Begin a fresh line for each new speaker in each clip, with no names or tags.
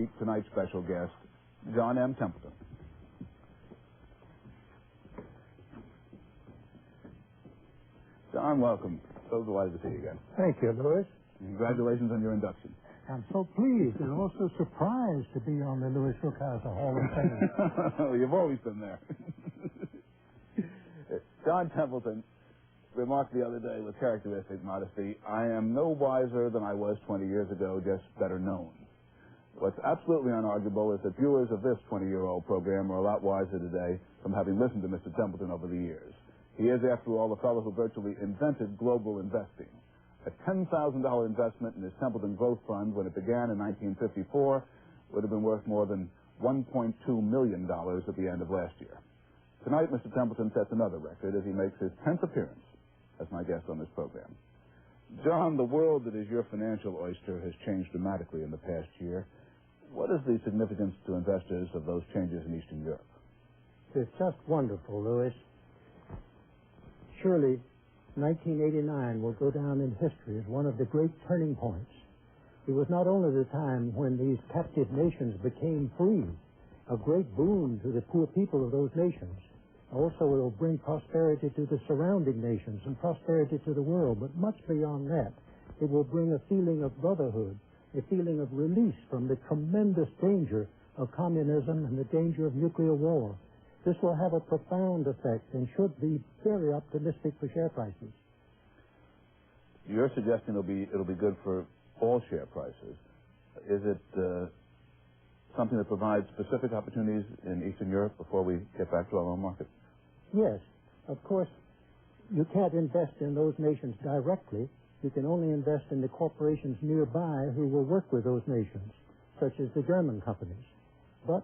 meet tonight's special guest, John M. Templeton. John, welcome. So delighted to see you again.
Thank you, Louis.
Congratulations on your induction.
I'm so pleased and also surprised to be on the Louis Rukeyser Hall of Fame.
You've always been there. John Templeton remarked the other day with characteristic modesty, "I am no wiser than I was 20 years ago, just better known." What's absolutely unarguable is that viewers of this 20-year-old program are a lot wiser today from having listened to Mr. Templeton over the years. He is, after all, the fellow who virtually invented global investing. A $10,000 investment in his Templeton Growth Fund when it began in 1954 would have been worth more than $1.2 million at the end of last year. Tonight, Mr. Templeton sets another record as he makes his 10th appearance as my guest on this program. John, the world that is your financial oyster has changed dramatically in the past year. What is the significance to investors of those changes in Eastern Europe?
It's just wonderful, Louis. Surely 1989 will go down in history as one of the great turning points. It was not only the time when these captive nations became free, a great boon to the poor people of those nations. Also, it will bring prosperity to the surrounding nations and prosperity to the world. But much beyond that, it will bring a feeling of brotherhood, a feeling of release from the tremendous danger of communism and the danger of nuclear war. This will have a profound effect and should be very optimistic for share prices.
You're suggesting it'll be good for all share prices. Is it something that provides specific opportunities in Eastern Europe before we get back to our own market?
Yes. Of course, you can't invest in those nations directly. You can only invest in the corporations nearby who will work with those nations, such as the German companies. But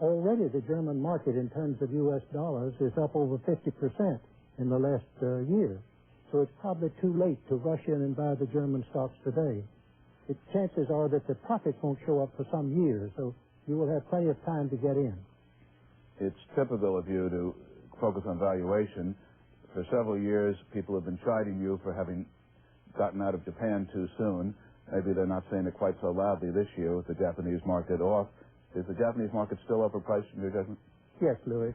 already the German market in terms of U.S. dollars is up over 50% in the last year. So it's probably too late to rush in and buy the German stocks today. The chances are that the profits won't show up for some years, so you will have plenty of time to get in.
It's typical of you to focus on valuation. For several years, people have been chiding you for having gotten out of Japan too soon. Maybe they're not saying it quite so loudly this year with the Japanese market off. Is the Japanese market still overpriced in your judgment?
Yes, Louis.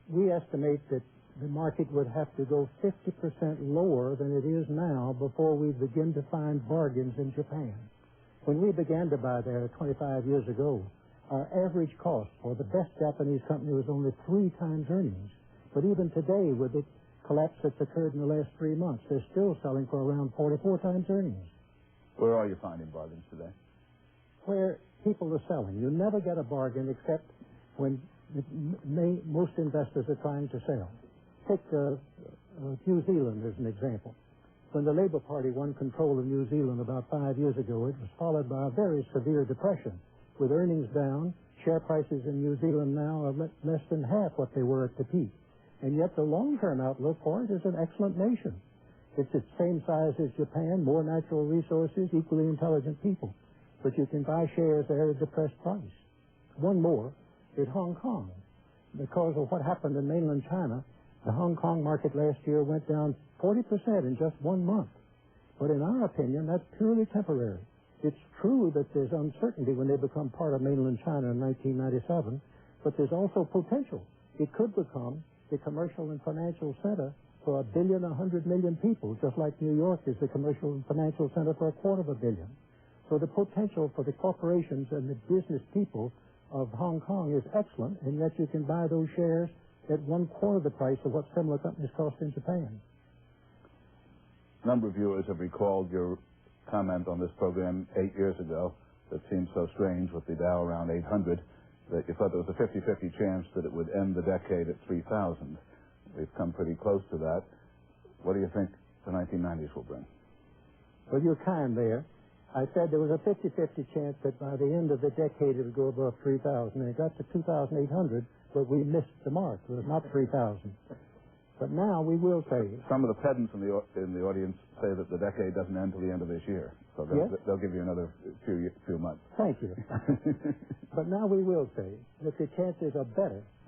We estimate that the market would have to go 50% lower than it is now before we begin to find bargains in Japan. When we began to buy there 25 years ago, our average cost for the best Japanese company was only 3 times earnings. But even today, with the collapse that's occurred in the last 3 months, they're still selling for around 44 times earnings.
Where are you finding bargains today?
Where people are selling. You never get a bargain except when most investors are trying to sell. Take New Zealand as an example. When the Labour Party won control of New Zealand about 5 years ago, it was followed by a very severe depression, with earnings down. Share prices in New Zealand now are less than half what they were at the peak. And yet the long-term outlook for it is an excellent nation. It's the same size as Japan, more natural resources, equally intelligent people. But you can buy shares there at a depressed price. One more, is Hong Kong. Because of what happened in mainland China, the Hong Kong market last year went down 40% in just 1 month. But in our opinion, that's purely temporary. It's true that there's uncertainty when they become part of mainland China in 1997, but there's also potential. It could become the commercial and financial center for 1 billion, 100 million people, just like New York is the commercial and financial center for 250 million. So the potential for the corporations and the business people of Hong Kong is excellent, and yet you can buy those shares at 1/4 the price of what similar companies cost in Japan.
A number of viewers have recalled your comment on this program 8 years ago that seemed so strange with the Dow around 800 that you thought there was a 50-50 chance that it would end the decade at 3,000. We've come pretty close to that. What do you think the 1990s will bring?
Well, you're kind there. I said there was a 50-50 chance that by the end of the decade it would go above 3,000. And it got to 2,800, but we missed the mark. It was not 3,000. But now we will say...
Some of the pedants in the audience say that the decade doesn't end until the end of this year. So they'll give you another few months.
Thank you. But now we will say that the chances are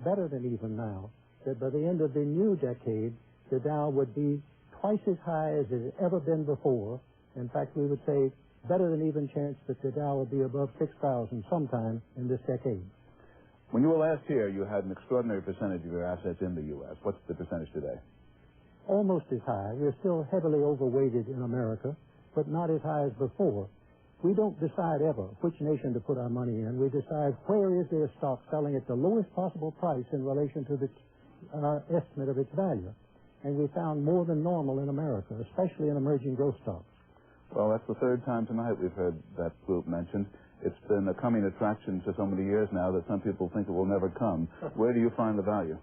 better than even now, that by the end of the new decade, the Dow would be twice as high as it has ever been before. In fact, we would say better than even chance that the Dow will be above 6,000 sometime in this decade.
When you were last here, you had an extraordinary percentage of your assets in the U.S. What's the percentage today?
Almost as high. We're still heavily overweighted in America, but not as high as before. We don't decide ever which nation to put our money in. We decide where is their stock selling at the lowest possible price in relation to our estimate of its value. And we found more than normal in America, especially in emerging growth stocks.
Well, that's the third time tonight we've heard that group mentioned. It's been a coming attraction for so many years now that some people think it will never come. Where do you find the value?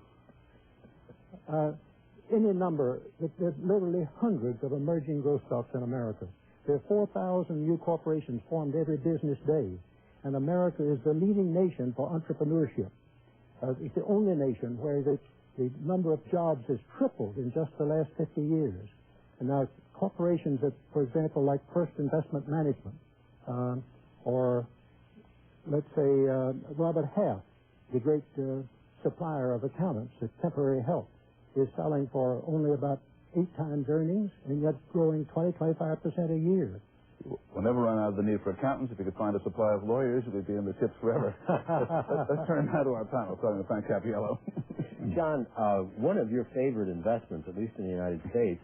Any number. There's literally hundreds of emerging growth stocks in America. There are 4,000 new corporations formed every business day, and America is the leading nation for entrepreneurship. It's the only nation where the number of jobs has tripled in just the last 50 years. And now corporations that, for example, like First Investment Management, or let's say Robert Half, the great supplier of accountants at Temporary Help, is selling for only about 8 times earnings, and yet growing 20-25% a year.
We'll never run out of the need for accountants. If you could find a supply of lawyers, we'd be in the tips forever. Let's turn now to our panel, starting with Frank Cappiello.
John, one of your favorite investments, at least in the United States,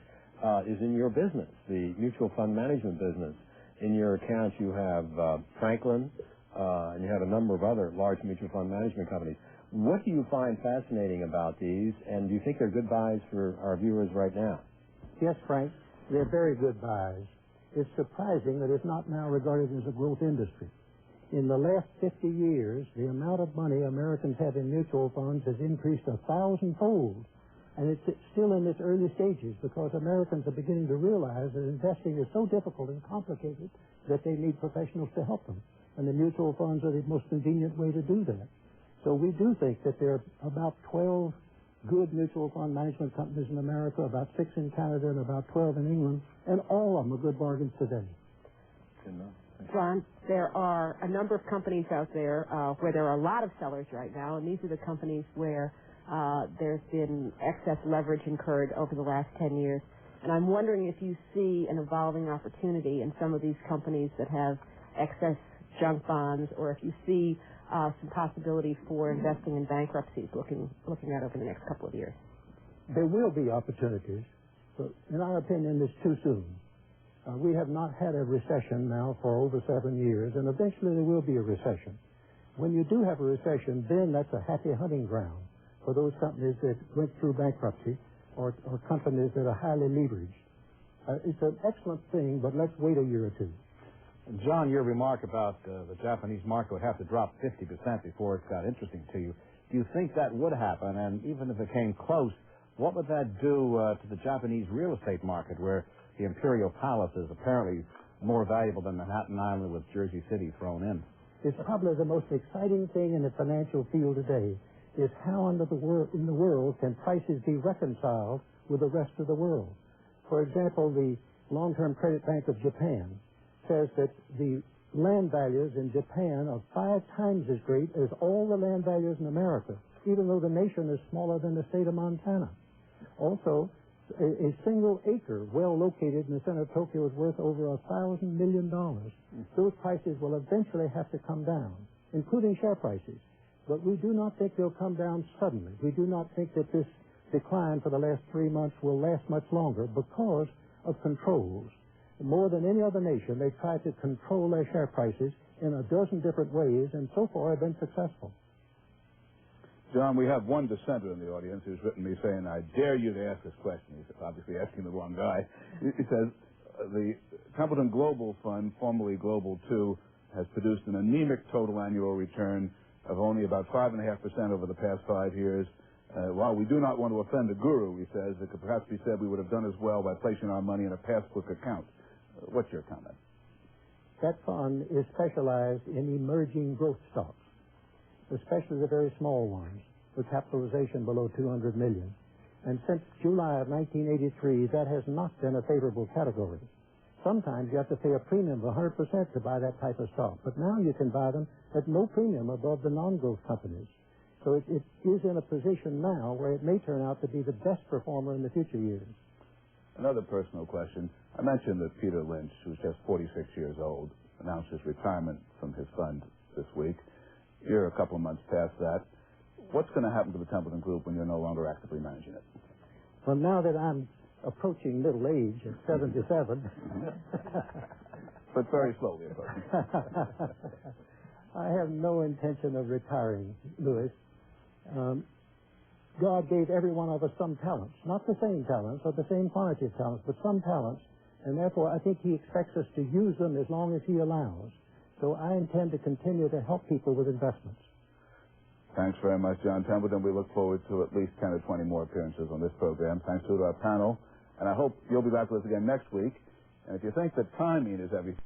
is in your business, the mutual fund management business. In your accounts, you have Franklin, and you have a number of other large mutual fund management companies. What do you find fascinating about these, and do you think they're good buys for our viewers right now?
Yes, Frank, they're very good buys. It's surprising that it's not now regarded as a growth industry. In the last 50 years, the amount of money Americans have in mutual funds has increased 1,000-fold, and it's still in its early stages because Americans are beginning to realize that investing is so difficult and complicated that they need professionals to help them, and the mutual funds are the most convenient way to do that. So we do think that there are about 12 good mutual fund management companies in America, about 6 in Canada, and about 12 in England, and all of them are good bargains today.
John, there are a number of companies out there where there are a lot of sellers right now, and these are the companies where there's been excess leverage incurred over the last 10 years. And I'm wondering if you see an evolving opportunity in some of these companies that have excess junk bonds, or if you see some possibility for investing in bankruptcies looking at over the next couple of years.
There will be opportunities, but in our opinion, it's too soon. We have not had a recession now for over 7 years, and eventually there will be a recession. When you do have a recession, then that's a happy hunting ground for those companies that went through bankruptcy or companies that are highly leveraged. It's an excellent thing, but let's wait a year or two.
John, your remark about the Japanese market would have to drop 50% before it got interesting to you. Do you think that would happen? And even if it came close, what would that do to the Japanese real estate market, where the Imperial Palace is apparently more valuable than Manhattan Island with Jersey City thrown in?
It's probably the most exciting thing in the financial field today, is how in the world can prices be reconciled with the rest of the world. For example, the Long-Term Credit Bank of Japan says that the land values in Japan are 5 times as great as all the land values in America, even though the nation is smaller than the state of Montana. Also, a single acre well located in the center of Tokyo is worth over $1,000 million. Those prices will eventually have to come down, including share prices. But we do not think they'll come down suddenly. We do not think that this decline for the last 3 months will last much longer because of controls. More than any other nation, they try to control their share prices in a dozen different ways, and so far have been successful.
John, we have one dissenter in the audience who's written me saying, I dare you to ask this question. He's obviously asking the wrong guy. He says, the Templeton Global Fund, formerly Global 2, has produced an anemic total annual return of only about 5.5% over the past 5 years. While we do not want to offend the guru, he says, it could perhaps be said we would have done as well by placing our money in a passbook account. What's your comment?
That fund is specialized in emerging growth stocks, especially the very small ones, with capitalization below $200 million. And since July of 1983, that has not been a favorable category. Sometimes you have to pay a premium of 100% to buy that type of stock, but now you can buy them at no premium above the non-growth companies. So it is in a position now where it may turn out to be the best performer in the future years.
Another personal question. I mentioned that Peter Lynch, who's just 46 years old, announced his retirement from his fund this week. You're a couple of months past that. What's going to happen to the Templeton Group when you're no longer actively managing it?
Well, now that I'm approaching middle age at 77...
But very slowly, of course.
I have no intention of retiring, Louis. God gave every one of us some talents, not the same talents or the same quantity of talents, but some talents, and therefore I think he expects us to use them as long as he allows. So I intend to continue to help people with investments.
Thanks very much, John Templeton. We look forward to at least 10 or 20 more appearances on this program. Thanks to our panel, and I hope you'll be back with us again next week. And if you think that timing is everything,